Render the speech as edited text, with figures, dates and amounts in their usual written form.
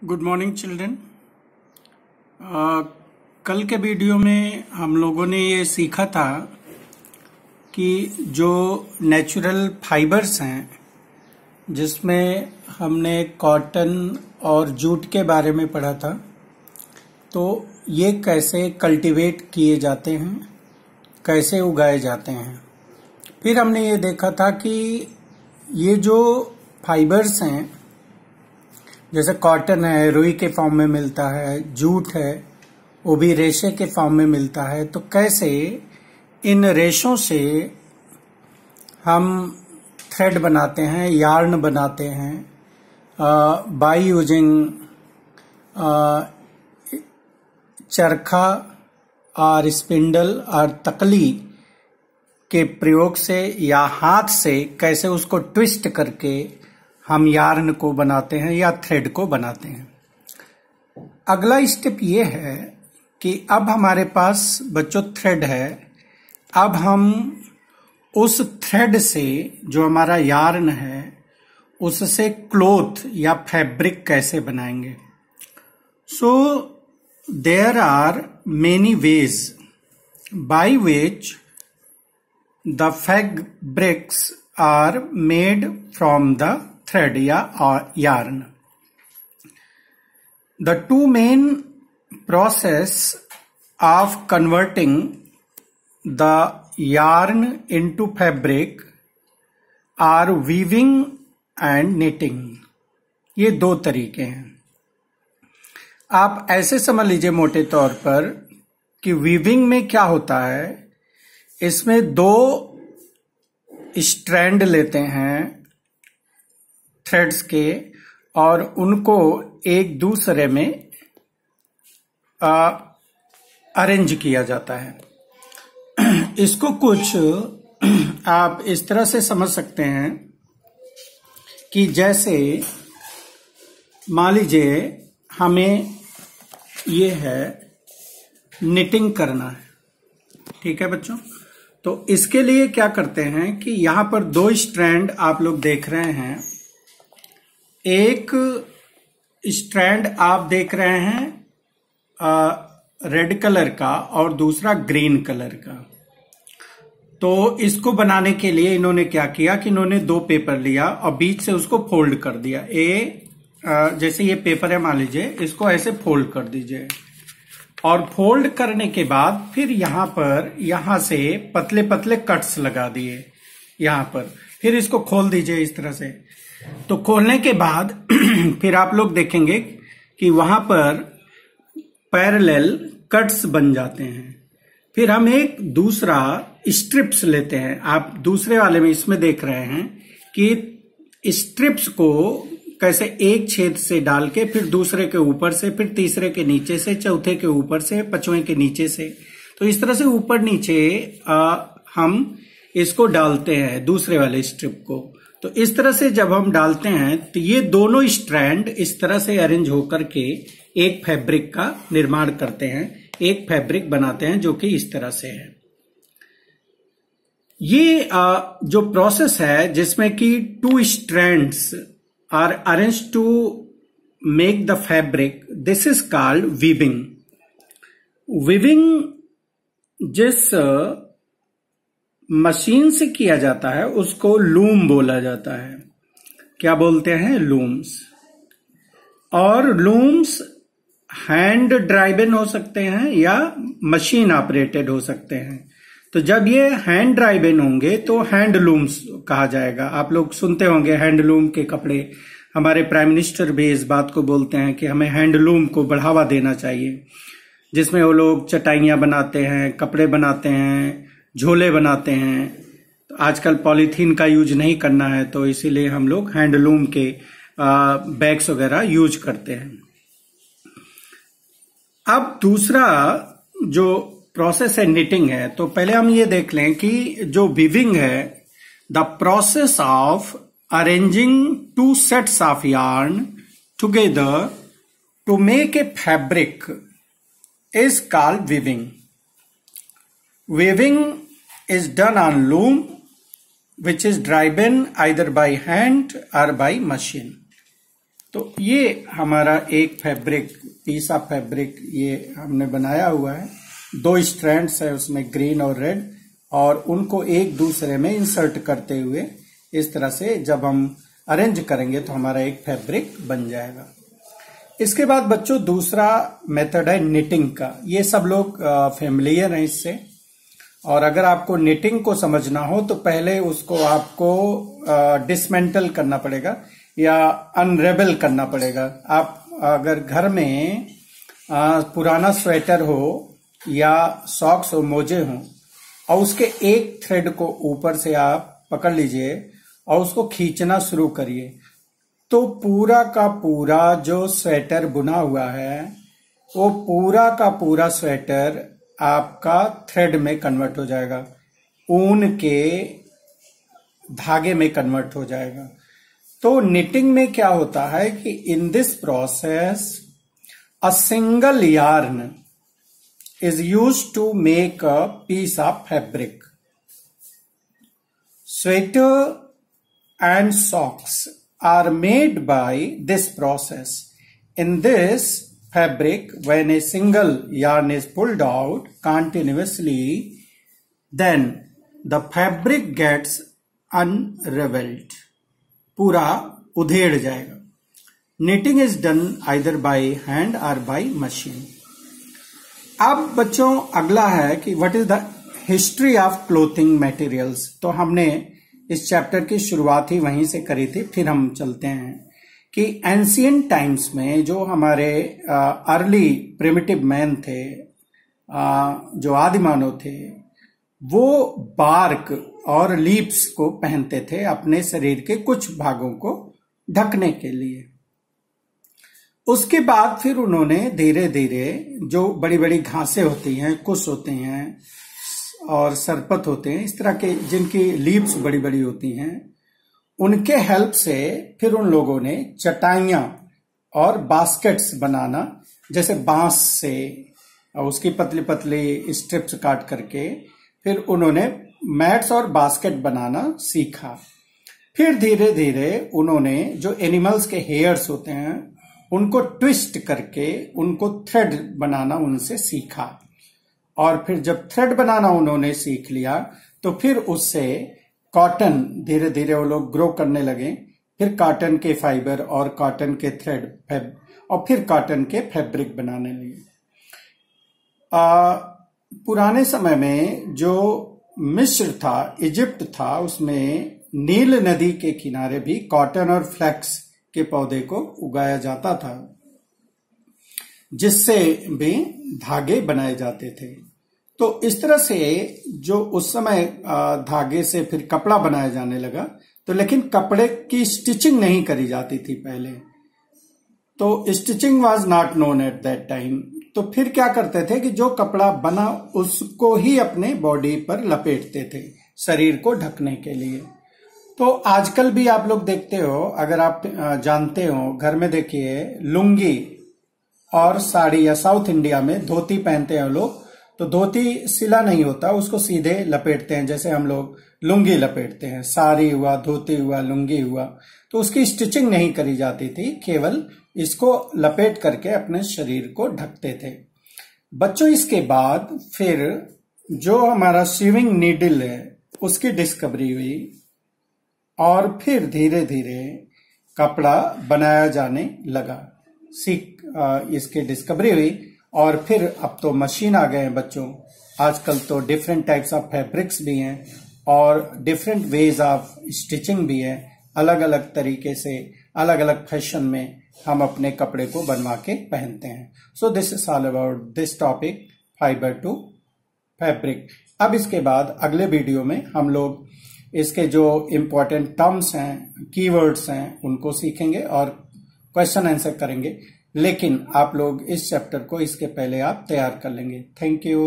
Good morning children. कल के video में हम लोगों ने ये सीखा था कि जो नेचुरल फाइबर्स हैं, जिसमें हमने कॉटन और जूट के बारे में पढ़ा था, तो ये कैसे कल्टीवेट किए जाते हैं, कैसे उगाए जाते हैं। फिर हमने ये देखा था कि ये जो फाइबर्स हैं, जैसे कॉटन है रुई के फॉर्म में मिलता है, जूट है वो भी रेशे के फॉर्म में मिलता है, तो कैसे इन रेशों से हम थ्रेड बनाते हैं, यार्न बनाते हैं बाय यूजिंग चरखा और स्पिंडल और तकली के प्रयोग से या हाथ से कैसे उसको ट्विस्ट करके हम यार्न को बनाते हैं या थ्रेड को बनाते हैं। अगला स्टेप ये है कि अब हमारे पास बच्चों थ्रेड है। अब हम उस थ्रेड से जो हमारा यार्न है उससे क्लॉथ या फैब्रिक कैसे बनाएंगे। So there are many ways by which the fabrics are made from the thread or yarn. The two main process of converting the yarn into fabric are weaving and knitting. ये दो तरीके हैं। आप ऐसे समझ लीजिए मोटे तौर पर कि वीविंग में क्या होता है, इसमें दो स्ट्रैंड लेते हैं थ्रेड्स के और उनको एक दूसरे में अरेंज किया जाता है। इसको कुछ आप इस तरह से समझ सकते हैं कि जैसे मान लीजिए हमें ये है निटिंग करना है, ठीक है बच्चों। तो इसके लिए क्या करते हैं कि यहां पर दो स्ट्रैंड आप लोग देख रहे हैं। एक स्ट्रैंड आप देख रहे हैं रेड कलर का और दूसरा ग्रीन कलर का। तो इसको बनाने के लिए इन्होंने क्या किया कि इन्होंने दो पेपर लिया और बीच से उसको फोल्ड कर दिया। जैसे ये पेपर है मान लीजिए, इसको ऐसे फोल्ड कर दीजिए और फोल्ड करने के बाद फिर यहां से पतले पतले कट्स लगा दिए यहां पर। फिर इसको खोल दीजिए इस तरह से। तो खोलने के बाद फिर आप लोग देखेंगे कि वहां पर पैरेलल कट्स बन जाते हैं। फिर हम एक दूसरा स्ट्रिप्स लेते हैं। आप दूसरे वाले में इसमें देख रहे हैं कि स्ट्रिप्स को कैसे एक छेद से डाल के फिर दूसरे के ऊपर से, फिर तीसरे के नीचे से, चौथे के ऊपर से, पांचवें के नीचे से, तो इस तरह से ऊपर नीचे हम इसको डालते हैं दूसरे वाले स्ट्रिप को। तो इस तरह से जब हम डालते हैं तो ये दोनों स्ट्रैंड इस तरह से अरेंज होकर के एक फैब्रिक का निर्माण करते हैं, एक फैब्रिक बनाते हैं जो कि इस तरह से है। ये जो प्रोसेस है जिसमें कि two strands are arrange to make the fabric, this is called weaving. Weaving जिस मशीन से किया जाता है उसको लूम बोला जाता है। क्या बोलते हैं? लूम्स। और लूम्स हैंड ड्राइवन हो सकते हैं या मशीन ऑपरेटेड हो सकते हैं। तो जब ये हैंड ड्राइवन होंगे तो हैंड लूम्स कहा जाएगा। आप लोग सुनते होंगे हैंडलूम के कपड़े। हमारे प्राइम मिनिस्टर भी इस बात को बोलते हैं कि हमें हैंडलूम को बढ़ावा देना चाहिए, जिसमें वो लोग चटाइयां बनाते हैं, कपड़े बनाते हैं, झोले बनाते हैं। तो आजकल पॉलीथीन का यूज नहीं करना है, तो इसीलिए हम लोग हैंडलूम के बैग्स वगैरह यूज करते हैं। अब दूसरा जो प्रोसेस है निटिंग है। तो पहले हम ये देख लें कि जो वीविंग है, the process of arranging two sets of yarn together to make a fabric is called weaving. Weaving is done on loom, which is driven either by hand or by machine. तो ये हमारा एक fabric, piece of fabric ये हमने बनाया हुआ है। 2 strands है उसमें, ग्रीन और रेड, और उनको एक दूसरे में इंसर्ट करते हुए इस तरह से जब हम अरेंज करेंगे तो हमारा एक फैब्रिक बन जाएगा। इसके बाद बच्चों दूसरा मेथड है निटिंग का। ये सब लोग फेमिलियर हैं इससे, और अगर आपको निटिंग को समझना हो तो पहले उसको आपको डिसमेंटल करना पड़ेगा या अनरेबल करना पड़ेगा। आप अगर घर में पुराना स्वेटर हो या सॉक्स हो, मोजे हो, और उसके एक थ्रेड को ऊपर से आप पकड़ लीजिए और उसको खींचना शुरू करिए, तो पूरा का पूरा जो स्वेटर बुना हुआ है वो पूरा का पूरा स्वेटर आपका थ्रेड में कन्वर्ट हो जाएगा, ऊन के धागे में कन्वर्ट हो जाएगा। तो निटिंग में क्या होता है कि in this process a single yarn is used to make a piece of fabric. Sweater and socks are made by this process. In this fabric, when a single yarn is pulled out continuously, then the fabric gets unraveled. पूरा उधेड़ जाएगा। Knitting is done either by hand or by machine. अब बच्चों अगला है कि what is the history of clothing materials. तो हमने इस चैप्टर की शुरुआत ही वहीं से करी थी, फिर हम चलते हैं कि एंशियंट टाइम्स में जो हमारे अर्ली प्रिमिटिव मैन थे, जो आदि मानव थे, वो बार्क और लीव्स को पहनते थे अपने शरीर के कुछ भागों को ढकने के लिए। उसके बाद फिर उन्होंने धीरे धीरे जो बड़ी बड़ी घासें होती हैं, कुश होते हैं और सरपत होते हैं, इस तरह के जिनकी लीव्स बड़ी बड़ी होती हैं, उनके हेल्प से फिर उन लोगों ने चटाइयां और बास्केट्स बनाना, जैसे बांस से उसकी पतली पतली स्ट्रिप्स काट करके फिर उन्होंने मैट्स और बास्केट बनाना सीखा। फिर धीरे धीरे उन्होंने जो एनिमल्स के हेयर्स होते हैं उनको ट्विस्ट करके उनको थ्रेड बनाना उनसे सीखा, और फिर जब थ्रेड बनाना उन्होंने सीख लिया तो फिर उससे कॉटन धीरे धीरे वो लोग ग्रो करने लगे। फिर कॉटन के फाइबर और कॉटन के थ्रेड और फिर कॉटन के फैब्रिक बनाने लगे। पुराने समय में जो मिस्र था, इजिप्ट था, उसमें नील नदी के किनारे भी कॉटन और फ्लैक्स के पौधे को उगाया जाता था, जिससे भी धागे बनाए जाते थे। तो इस तरह से जो उस समय धागे से फिर कपड़ा बनाया जाने लगा, तो लेकिन कपड़े की स्टिचिंग नहीं करी जाती थी पहले, तो stitching was not known at that time. तो फिर क्या करते थे कि जो कपड़ा बना उसको ही अपने बॉडी पर लपेटते थे शरीर को ढकने के लिए। तो आजकल भी आप लोग देखते हो, अगर आप जानते हो, घर में देखिए लुंगी और साड़ी, या साउथ इंडिया में धोती पहनते हैं लोग, तो धोती सिला नहीं होता, उसको सीधे लपेटते हैं, जैसे हम लोग लुंगी लपेटते हैं। साड़ी हुआ, धोती हुआ, लुंगी हुआ, तो उसकी स्टिचिंग नहीं करी जाती थी, केवल इसको लपेट करके अपने शरीर को ढकते थे। बच्चों इसके बाद फिर जो हमारा सीविंग नीडल है उसकी डिस्कवरी हुई, और फिर धीरे धीरे कपड़ा बनाया जाने लगा। इसकी डिस्कवरी हुई, और फिर अब तो मशीन आ गए हैं बच्चों। आजकल तो डिफरेंट टाइप्स ऑफ फैब्रिक्स भी हैं और डिफरेंट वेज ऑफ स्टिचिंग भी है। अलग अलग तरीके से, अलग अलग फैशन में हम अपने कपड़े को बनवा के पहनते हैं। So this is all about this topic, fibre to fabric. अब इसके बाद अगले वीडियो में हम लोग इसके जो इम्पोर्टेंट टर्म्स हैं, कीवर्ड्स हैं, उनको सीखेंगे और क्वेश्चन आंसर करेंगे। लेकिन आप लोग इस चैप्टर को इसके पहले आप तैयार कर लेंगे। Thank you.